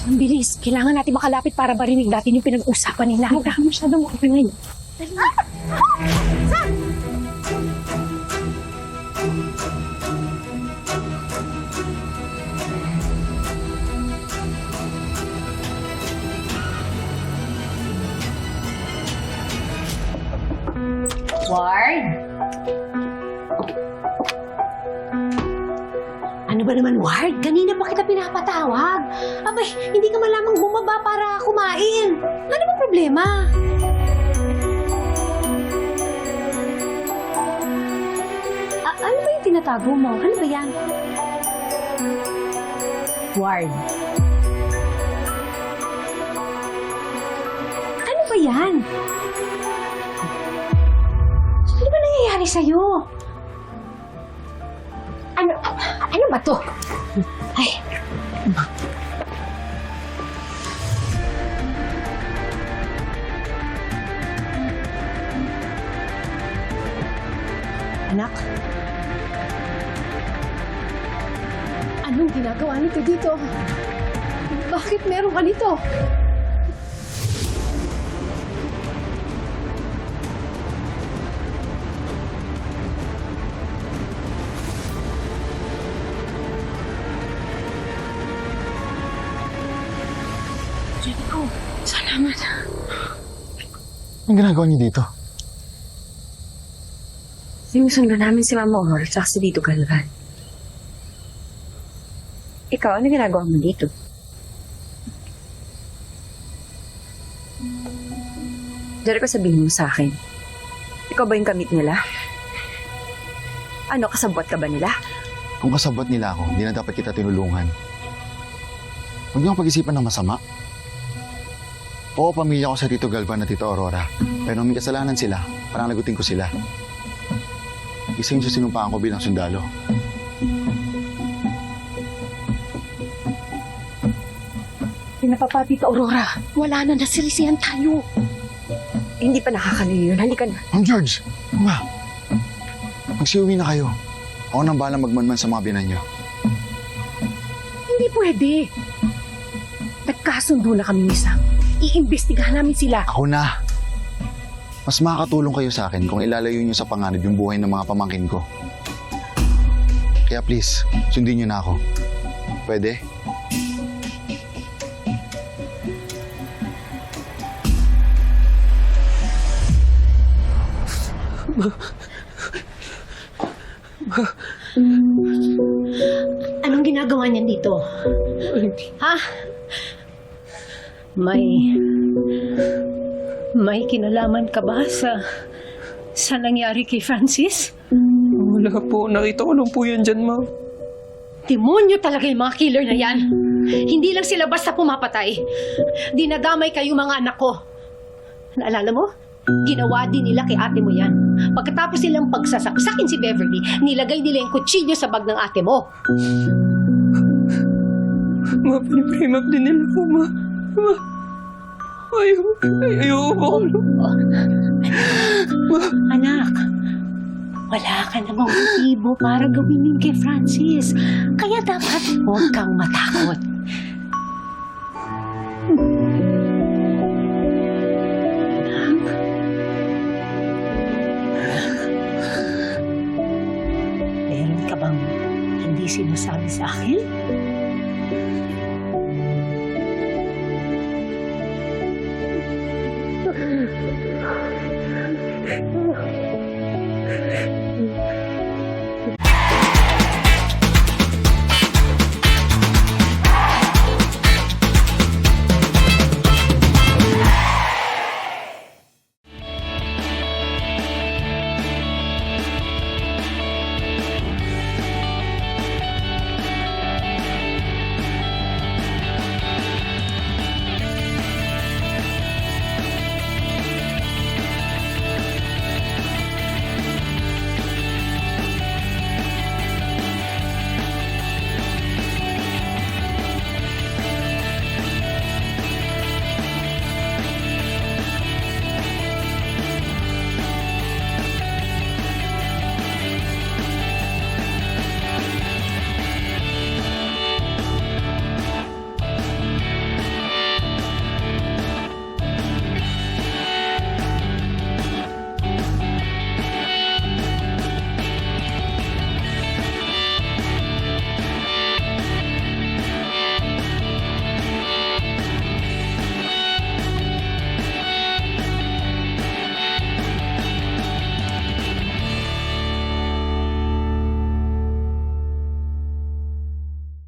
Ang bilis. Kailangan natin makalapit para marinig natin yung pinag-uusapan nila. Huwag ka masyadong maingay. Dali. Ward? Ano ba naman, Ward? Kanina pa kita pinapatawag. Abay, hindi ka malamang bumaba para kumain. Ano ba problema? Ano ba yung tinatago mo? Ano ba yan? Ward. Ano ba yan? Ano ba nangyayari sa'yo? Ano ba to? Ay. Anak? Anong ginagawa nito dito? Bakit meron ka nito? Jericho, salamat. Anong ginagawa niyo dito? Sinusundo namin si Mama Aurora at si Dito Galvan. Ikaw, ano ginagawa mo dito? Jericho, sabihin mo sa akin. Ikaw ba yung kamit nila? Ano, kasabwat ka ba nila? Kung kasabot nila ako, hindi na dapat kita tinulungan. Huwag niyo akong pag-isipan ng masama. Oo, pamilya ko sa Tito Galvan at Tito Aurora. Pero nung may kasalanan sila, parang lagutin ko sila. Isa yung sinumpaan ko bilang sundalo. Pinapapa, Tito Aurora. Wala na, nasirisihan tayo. Hindi pa nakakaliyo yun. Halika na. Ma'am George! Ma! Magsiuwi na kayo. Ako nang bahala magmanman sa mga binan niyo. Hindi pwede. Nagkasundo na kami ni Sam. Iimbestigahan namin sila. Ako na! Mas makakatulong kayo sa akin kung ilalayo niyo sa panganib yung buhay ng mga pamangkin ko. Kaya please, sundin niyo na ako. Pwede? Anong ginagawa niyan dito? Ha? May kinalaman ka ba sa nangyari kay Francis? Wala po. Nakita ko lang po yan dyan, ma'am. Demonyo talaga yung mga killer na yan. Hindi lang sila basta pumapatay. Dinadamay kayo mga anak ko. Naalala mo? Ginawa din nila kay ate mo yan. Pagkatapos nilang pagsasaksakin si Beverly, nilagay nila yung kutsilyo sa bag ng ate mo. Ma, piniprame up din nila po, ma. Ma, ayoko po. Anak, wala ka namang motibo para gawin yun kay Francis. Kaya dapat huwag kang matakot. Meron ka bang hindi sinasabi sa akin?